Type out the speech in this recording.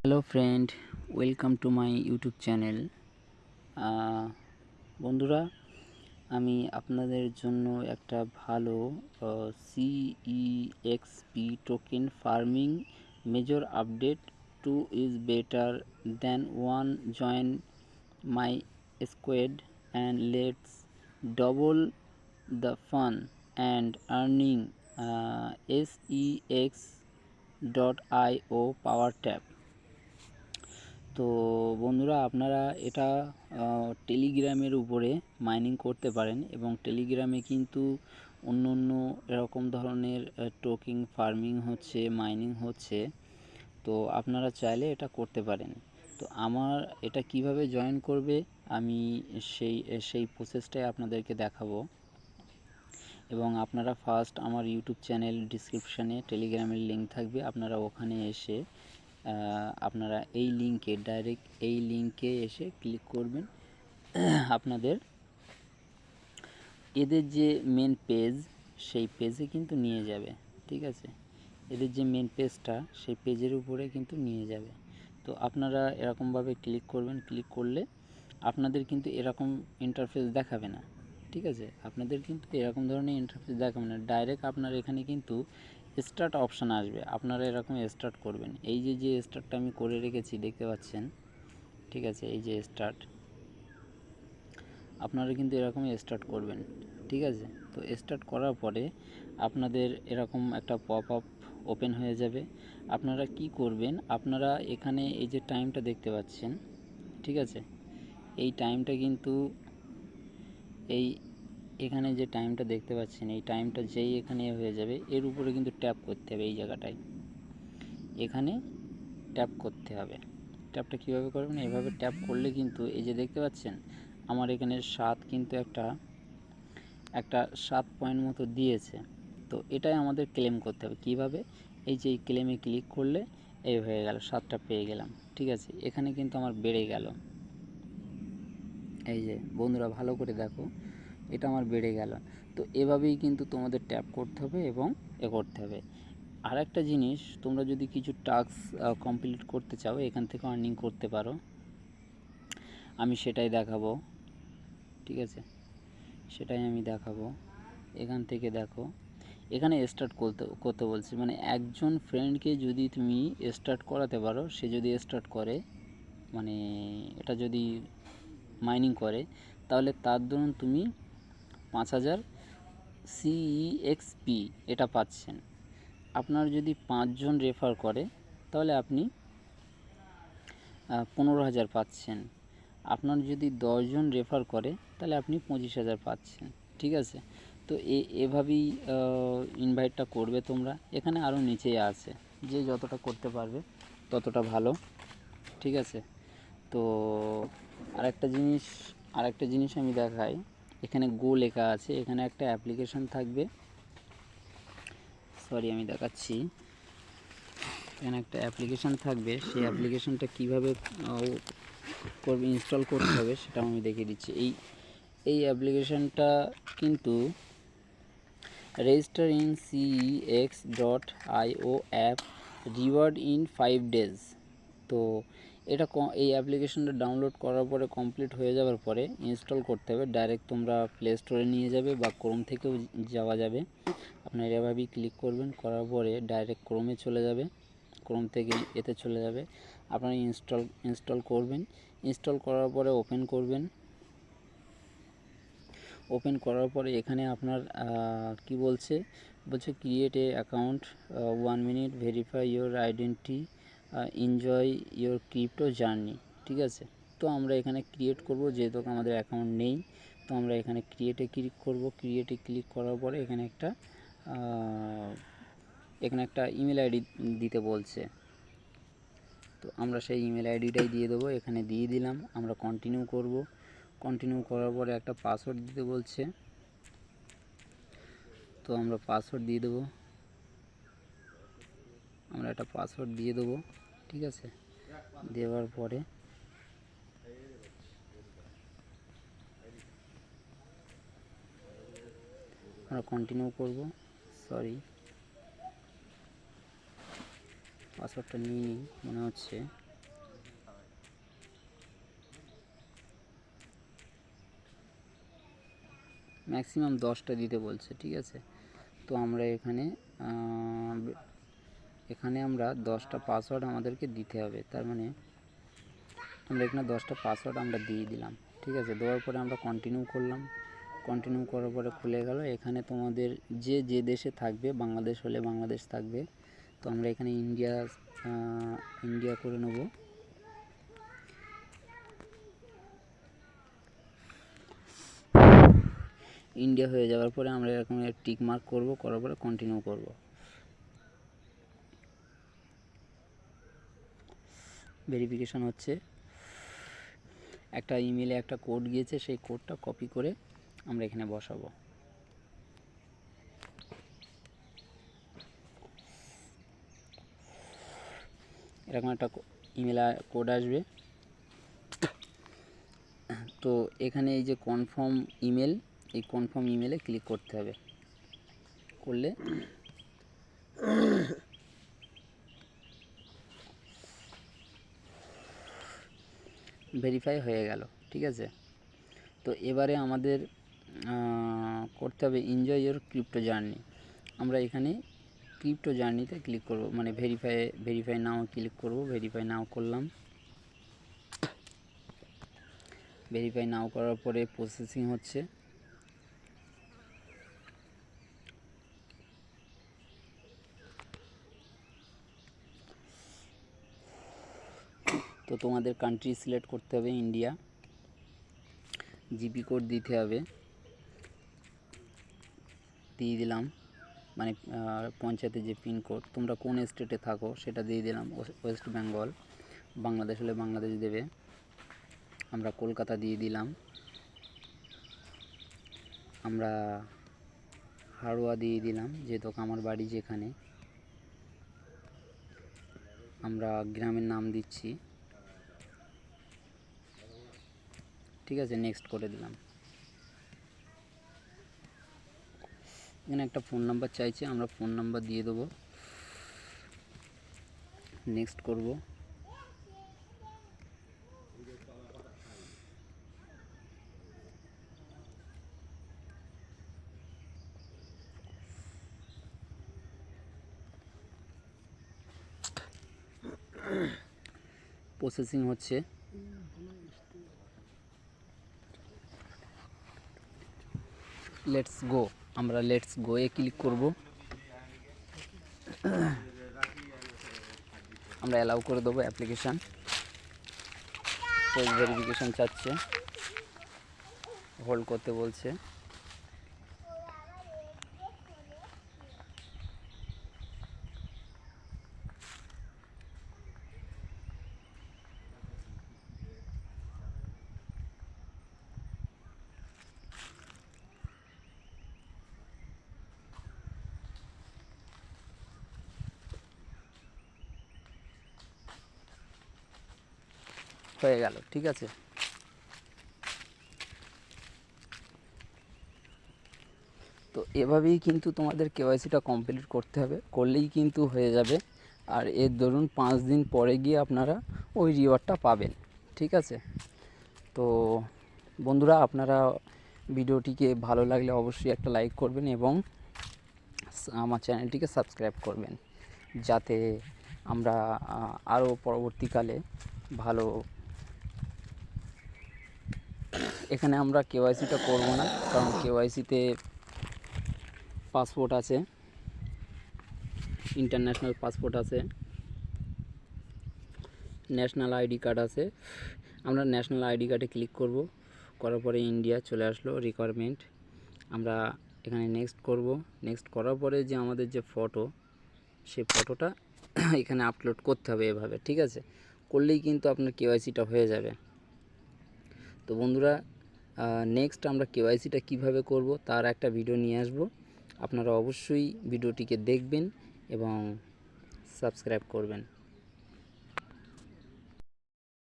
Hello friend, welcome to my YouTube channel. বন্ধুরা, আমি আপনাদের জন্য একটা ভালো CEXP token farming major update 2 is better than 1 join my squad and let's double the fun and earning SEX.IO power tap। তো বন্ধুরা, আপনারা এটা টেলিগ্রামের উপরে মাইনিং করতে পারেন এবং টেলিগ্রামে কিন্তু অন্য অন্য এরকম ধরনের টোকেন ফার্মিং হচ্ছে, মাইনিং হচ্ছে। তো আপনারা চাইলে এটা করতে পারেন। তো আমার এটা কিভাবে জয়েন করবে আমি সেই প্রসেসটাই আপনাদেরকে দেখাবো। এবং আপনারা ফার্স্ট আমার ইউটিউব চ্যানেল ডিসক্রিপশানে টেলিগ্রামের লিঙ্ক থাকবে, আপনারা ওখানে এসে আপনারা এই লিঙ্কে ডাইরেক্ট এই লিঙ্কে এসে ক্লিক করবেন। আপনাদের এদের যে মেন পেজ, সেই পেজে কিন্তু নিয়ে যাবে। ঠিক আছে, এদের যে মেন পেজটা, সেই পেজের উপরে কিন্তু নিয়ে যাবে। তো আপনারা এরকমভাবে ক্লিক করবেন। ক্লিক করলে আপনাদের কিন্তু এরকম ইন্টারফেস দেখাবে না। ঠিক আছে, আপনাদের কিন্তু এরকম ধরনের ইন্টারফেস দেখাবে না। ডাইরেক্ট আপনার এখানে কিন্তু স্টার্ট অপশান আসবে, আপনারা এরকম স্টার্ট করবেন। এই যে স্টার্টটা আমি করে রেখেছি দেখতে পাচ্ছেন। ঠিক আছে, এই যে স্টার্ট, আপনারা কিন্তু এরকম স্টার্ট করবেন। ঠিক আছে, তো স্টার্ট করার পরে আপনাদের এরকম একটা পপ আপ ওপেন হয়ে যাবে। আপনারা কি করবেন, আপনারা এখানে এই যে টাইমটা দেখতে পাচ্ছেন, ঠিক আছে, এই টাইমটা কিন্তু এখানে যে টাইমটা দেখতে পাচ্ছেন, এই টাইমটা যেই এখানে হয়ে যাবে, এর উপরে কিন্তু ট্যাপ করতে হবে। এই জায়গাটায় এখানে ট্যাপ করতে হবে। ট্যাপটা কীভাবে করবেন, এভাবে ট্যাপ করলে কিন্তু এই যে দেখতে পাচ্ছেন আমার এখানে 7 কিন্তু একটা 7 পয়েন্ট মতো দিয়েছে। তো এটাই আমাদের ক্লেম করতে হবে। কিভাবে, এই যে এই ক্লেমে ক্লিক করলে এই হয়ে গেল, 7টা পেয়ে গেলাম। ঠিক আছে, এখানে কিন্তু আমার বেড়ে গেল। এই যে বন্ধুরা, ভালো করে দেখো, এটা আমার বেড়ে গেল। তো এভাবেই কিন্তু তোমাদের ট্যাপ করতে হবে এবং করতে হবে। আর একটা জিনিস, তোমরা যদি কিছু টাস্ক কমপ্লিট করতে চাও, এখান থেকে আর্নিং করতে পারো। আমি সেটাই দেখাবো। ঠিক আছে, সেটাই আমি দেখাবো। এখান থেকে দেখো, এখানে স্টার্ট করতে বলছি, মানে একজন ফ্রেন্ডকে যদি তুমি স্টার্ট করাতে পারো, সে যদি স্টার্ট করে, মানে এটা যদি মাইনিং করে, তাহলে তার দরুন তুমি 5000 CEXP এটা পাচ্ছেন। আপনার যদি 5 জন রেফার করে, তাহলে আপনি 15,000 পাচ্ছেন। আপনার যদি 10 জন রেফার করে, তাহলে আপনি 25,000 পাচ্ছেন। ঠিক আছে, তো এভাবেই ইনভাইটটা করবে তোমরা। এখানে আরও নিচেই আছে, যে যতটা করতে পারবে ততটা ভালো। ঠিক আছে, তো আরেকটা জিনিস আমি দেখাই। এখানে গো লেখা আছে, এখানে একটা অ্যাপ্লিকেশন থাকবে। সরি, আমি দেখাচ্ছি। এখানে একটা অ্যাপ্লিকেশান থাকবে, সেই অ্যাপ্লিকেশানটা কীভাবে করবে, ইনস্টল করতে হবে, সেটাও আমি দেখিয়ে দিচ্ছি। এই অ্যাপ্লিকেশানটা কিন্তু register in CEX.IO app reward in 5 days। তো এটা এই অ্যাপ্লিকেশানটা ডাউনলোড করার পরে, কমপ্লিট হয়ে যাওয়ার পরে ইনস্টল করতে হবে। ডাইরেক্ট তোমরা প্লে স্টোরে নিয়ে যাবে বা ক্রোম থেকেও যাওয়া যাবে। আপনারা এভাবেই ক্লিক করবেন, করার পরে ডাইরেক্ট ক্রোমে চলে যাবে, ক্রোম থেকে এতে চলে যাবে। আপনারা ইনস্টল করবেন। ইনস্টল করার পরে ওপেন করবেন। ওপেন করার পরে এখানে আপনার কি বলছে create a account 1 minute, verify your identity, enjoy your crypto journey. ঠিক আছে, তো আমরা এখানে ক্রিয়েট করব, যেহেতু আমাদের অ্যাকাউন্ট নেই। তো আমরা এখানে ক্রিয়েটে ক্লিক করব। ক্রিয়েটে ক্লিক করার পরে এখানে একটা ইমেল আইডি দিতে বলছে। তো আমরা সেই ইমেল আইডিটাই দিয়ে দেবো। এখানে দিয়ে দিলাম। আমরা কন্টিনিউ করব। কন্টিনিউ করার পরে একটা পাসওয়ার্ড দিতে বলছে, তো আমরা পাসওয়ার্ড দিয়ে দেবো। আমরা একটা পাসওয়ার্ড দিয়ে দেবো। ঠিক আছে, দেওয়ার পরে আমরা কন্টিনিউ করব। সরি, পাসওয়ার্ডটা নিয়ে নিই মনে হচ্ছে। ম্যাক্সিমাম 10টা দিতে বলছে, ঠিক আছে। তো আমরা এখানে আমরা 10টা পাসওয়ার্ড আমাদেরকে দিতে হবে। তার মানে আমরা এখানে 10টা পাসওয়ার্ড আমরা দিয়ে দিলাম, ঠিক আছে। দেওয়ার পরে আমরা কন্টিনিউ করলাম। কন্টিনিউ করার পরে খুলে গেল। এখানে তোমাদের যে দেশে থাকবে, বাংলাদেশ হলে বাংলাদেশ থাকবে। তো আমরা এখানে ইন্ডিয়া করে নেব। ইন্ডিয়া হয়ে যাওয়ার পরে আমরা এরকম টিক মার্ক করব, করার পরে কন্টিনিউ করব। ভেরিফিকেশন হচ্ছে। একটা ইমেলে একটা কোড গিয়েছে, সেই কোডটা কপি করে আমরা এখানে বসাবো। এরকম একটা ইমেল কোড আসবে। তো এখানে এই যে কনফার্ম ইমেল, এই কনফার্ম ইমেলে ক্লিক করতে হবে। করলে ভেরিফাই হয়ে গেল, ঠিক আছে। তো এবারে আমাদের করতে হবে এনজয় ইওর ক্রিপ্টো জার্নি। আমরা এখানে ক্রিপ্টো জার্নিতে ক্লিক করব, মানে ভেরিফাই নাও ক্লিক করব। ভেরিফাই নাও করলাম। ভেরিফাই নাও করার পরে প্রসেসিং হচ্ছে। তো তোমাদের কান্ট্রি সিলেক্ট করতে হবে ইন্ডিয়া। জিপি কোড দিতে হবে, দিয়ে দিলাম। মানে পঞ্চায়েতের যে পিনকোড, তোমরা কোন স্টেটে থাকো সেটা দিয়ে দিলাম। ওয়েস্ট বেঙ্গল। বাংলাদেশ হলে বাংলাদেশ দেবে। আমরা কলকাতা দিয়ে দিলাম। আমরা হাড়োয়া দিয়ে দিলাম, যেহেতু আমার বাড়ি যেখানে। আমরা গ্রামের নাম দিচ্ছি, ঠিক আছে। নেক্সট করে দিলাম। এখানে একটা ফোন নাম্বার চাইছে, আমরা ফোন নাম্বার দিয়ে দেবো। নেক্সট করব। প্রসেসিং হচ্ছে। Let's go. আমরা লেটস গো এ ক্লিক করব। আমরা অ্যালাউ করে দেবো অ্যাপ্লিকেশান। ফেস ভেরিফিকেশান চাচ্ছে, হোল্ড করতে বলছে। হয়ে গেল, ঠিক আছে। তো এভাবেই কিন্তু তোমাদের কেওয়াইসিটা কমপ্লিট করতে হবে, করলেই কিন্তু হয়ে যাবে। আর এর ধরুন 5 দিন পরে গিয়ে আপনারা ওই রিওয়ার্ডটা পাবেন, ঠিক আছে। তো বন্ধুরা, আপনারা ভিডিওটিকে ভালো লাগলে অবশ্যই একটা লাইক করবেন এবং আমার চ্যানেলটিকে সাবস্ক্রাইব করবেন, যাতে আমরা আরও পরবর্তীকালে ভালো। এখানে আমরা কেওয়াইসিটা করব না, কারণ কেওয়াইসিতে পাসপোর্ট আছে, ইন্টারন্যাশনাল পাসপোর্ট আছে, ন্যাশনাল আইডি কার্ড আছে। আমরা ন্যাশনাল আইডি কার্ডে ক্লিক করব। করার পরে ইন্ডিয়া চলে আসলো রিকোয়ারমেন্ট। আমরা এখানে নেক্সট করব। নেক্সট করার পরে যে আমাদের যে ফটো, সেই ফটোটা এখানে আপলোড করতে হবে এভাবে, ঠিক আছে। করলেই কিন্তু আপনার কেওয়াইসিটা হয়ে যাবে। তো বন্ধুরা, নেক্সট আমরা কেওয়াইসিটা কিভাবে করব তার একটা ভিডিও নিয়ে আসব। আপনারা অবশ্যই ভিডিওটিকে দেখবেন এবং সাবস্ক্রাইব করবেন।